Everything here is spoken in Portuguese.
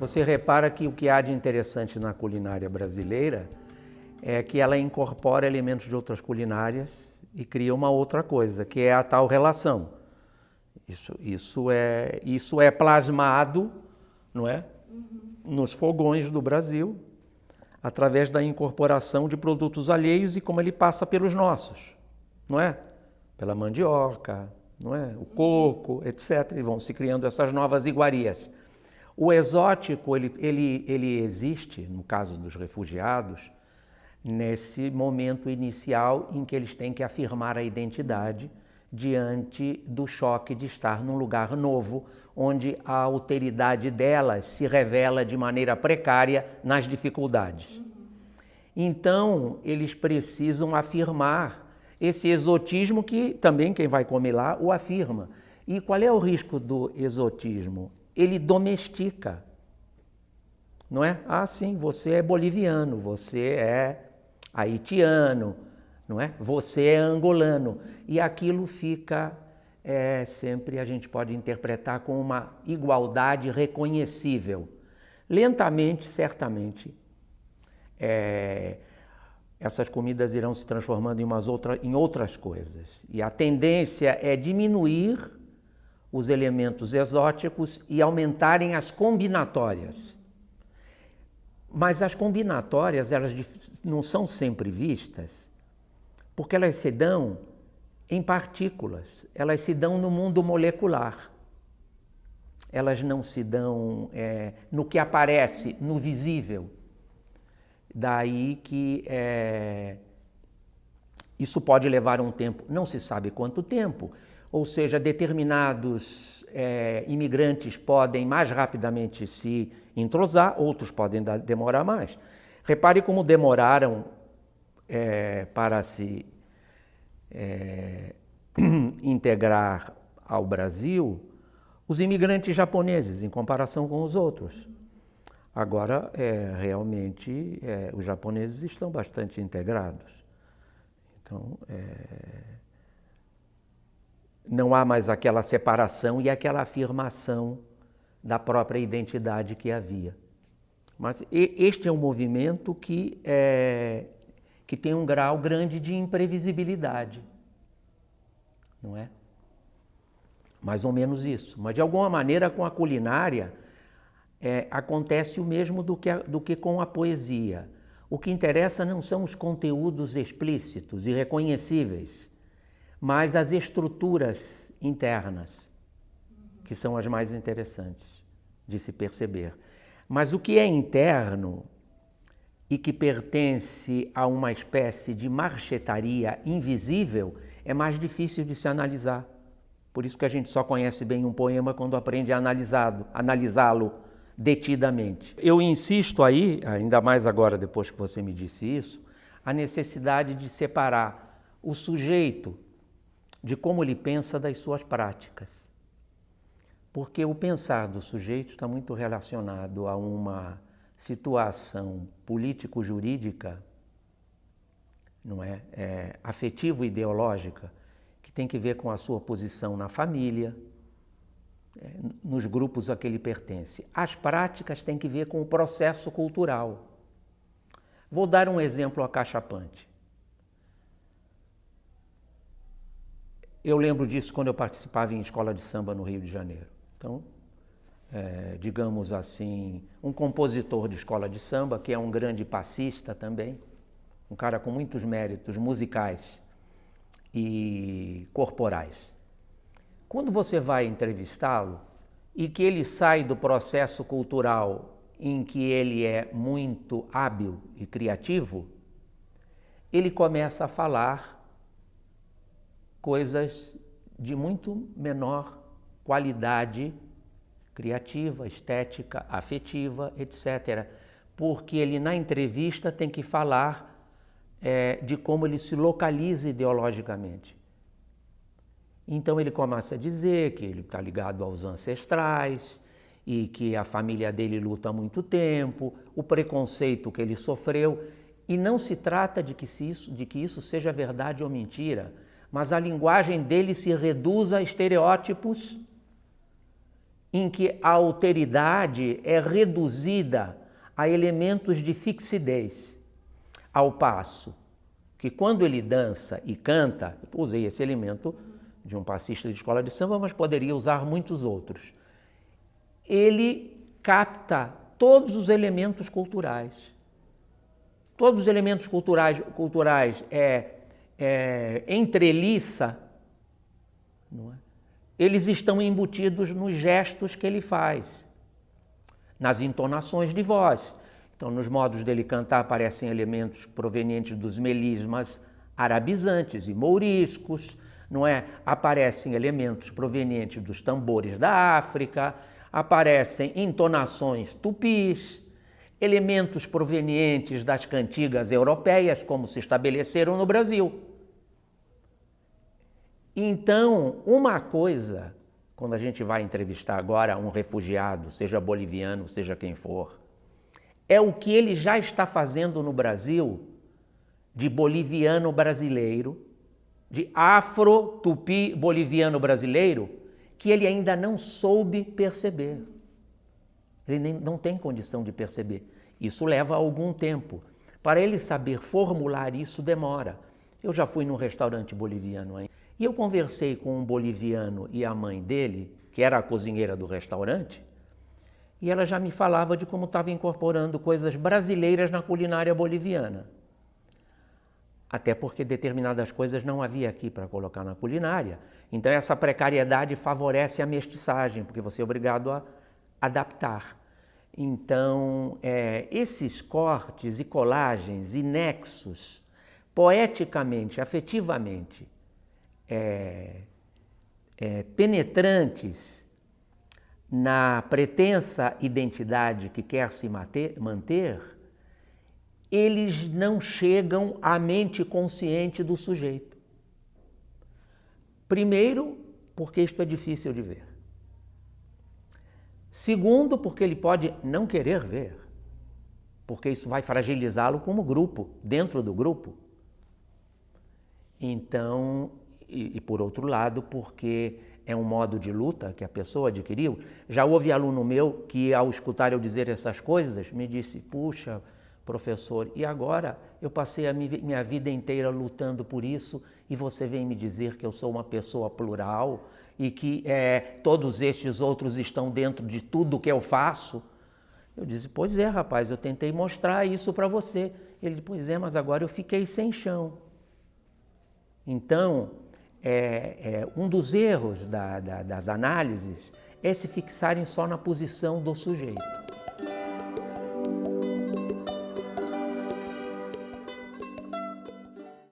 Você repara que o que há de interessante na culinária brasileira é que ela incorpora elementos de outras culinárias e cria uma outra coisa, que é a tal relação. Isso é plasmado, não é? Nos fogões do Brasil, através da incorporação de produtos alheios e como ele passa pelos nossos, não é? Pela mandioca, não é? O coco, etc. E vão se criando essas novas iguarias. O exótico, ele existe, no caso dos refugiados, nesse momento inicial em que eles têm que afirmar a identidade diante do choque de estar num lugar novo, onde a alteridade delas se revela de maneira precária nas dificuldades. Então, eles precisam afirmar esse exotismo que também quem vai comer lá o afirma. E qual é o risco do exotismo? Ele domestica, não é? Ah, sim, você é boliviano, você é haitiano, não é? Você é angolano. E aquilo fica sempre, a gente pode interpretar com uma igualdade reconhecível. Lentamente, certamente, essas comidas irão se transformando em outras coisas. E a tendência é diminuir os elementos exóticos e aumentarem as combinatórias. Mas as combinatórias, elas não são sempre vistas, porque elas se dão em partículas, elas se dão no mundo molecular. Elas não se dão no que aparece, no visível. Daí que isso pode levar um tempo, não se sabe quanto tempo, ou seja, determinados imigrantes podem mais rapidamente se entrosar, outros podem demorar mais. Repare como demoraram para se integrar ao Brasil os imigrantes japoneses em comparação com os outros. Agora, realmente, os japoneses estão bastante integrados. Então, não há mais aquela separação e aquela afirmação da própria identidade que havia. Mas este é um movimento que tem um grau grande de imprevisibilidade, não é? Mais ou menos isso. Mas, de alguma maneira, com a culinária, acontece o mesmo do que com a poesia. O que interessa não são os conteúdos explícitos e reconhecíveis, mas as estruturas internas, que são as mais interessantes de se perceber. Mas o que é interno e que pertence a uma espécie de marchetaria invisível é mais difícil de se analisar. Por isso que a gente só conhece bem um poema quando aprende a analisá-lo detidamente. Eu insisto aí, ainda mais agora depois que você me disse isso, a necessidade de separar o sujeito de como ele pensa das suas práticas. Porque o pensar do sujeito está muito relacionado a uma situação político-jurídica, não é? Afetivo-ideológica, que tem que ver com a sua posição na família, nos grupos a que ele pertence. As práticas têm que ver com o processo cultural. Vou dar um exemplo acachapante. Eu lembro disso quando eu participava em escola de samba no Rio de Janeiro. Então, digamos assim, um compositor de escola de samba, que é um grande passista também, um cara com muitos méritos musicais e corporais. Quando você vai entrevistá-lo e que ele sai do processo cultural em que ele é muito hábil e criativo, ele começa a falar coisas de muito menor qualidade criativa, estética, afetiva, etc. Porque ele, na entrevista, tem que falar de como ele se localiza ideologicamente. Então ele começa a dizer que ele está ligado aos ancestrais e que a família dele luta há muito tempo, o preconceito que ele sofreu. E não se trata de que isso seja verdade ou mentira, mas a linguagem dele se reduz a estereótipos em que a alteridade é reduzida a elementos de fixidez, ao passo que quando ele dança e canta, eu usei esse elemento de um passista de escola de samba, mas poderia usar muitos outros, ele capta todos os elementos culturais. Todos os elementos culturais entreliça, não é? Eles estão embutidos nos gestos que ele faz, nas entonações de voz. Então, nos modos dele cantar aparecem elementos provenientes dos melismas arabizantes e mouriscos, não é? Aparecem elementos provenientes dos tambores da África, aparecem entonações tupis, elementos provenientes das cantigas europeias, como se estabeleceram no Brasil. Então, uma coisa, quando a gente vai entrevistar agora um refugiado, seja boliviano, seja quem for, é o que ele já está fazendo no Brasil de boliviano brasileiro, de afro-tupi boliviano brasileiro, que ele ainda não soube perceber. Ele não tem condição de perceber. Isso leva algum tempo. Para ele saber formular isso, demora. Eu já fui num restaurante boliviano aí, e eu conversei com um boliviano e a mãe dele, que era a cozinheira do restaurante, e ela já me falava de como estava incorporando coisas brasileiras na culinária boliviana. Até porque determinadas coisas não havia aqui para colocar na culinária. Então essa precariedade favorece a mestiçagem, porque você é obrigado a adaptar. Então, esses cortes e colagens e nexos, poeticamente, afetivamente, penetrantes na pretensa identidade que quer se manter, eles não chegam à mente consciente do sujeito. Primeiro, porque isto é difícil de ver. Segundo, porque ele pode não querer ver, porque isso vai fragilizá-lo como grupo, dentro do grupo. Então, e por outro lado, porque é um modo de luta que a pessoa adquiriu. Já houve aluno meu que, ao escutar eu dizer essas coisas, me disse, puxa, professor, e agora eu passei a minha vida inteira lutando por isso e você vem me dizer que eu sou uma pessoa plural e que todos estes outros estão dentro de tudo que eu faço? Eu disse, pois é, rapaz, eu tentei mostrar isso para você. Ele disse, pois é, mas agora eu fiquei sem chão. Então, um dos erros das análises é se fixarem só na posição do sujeito.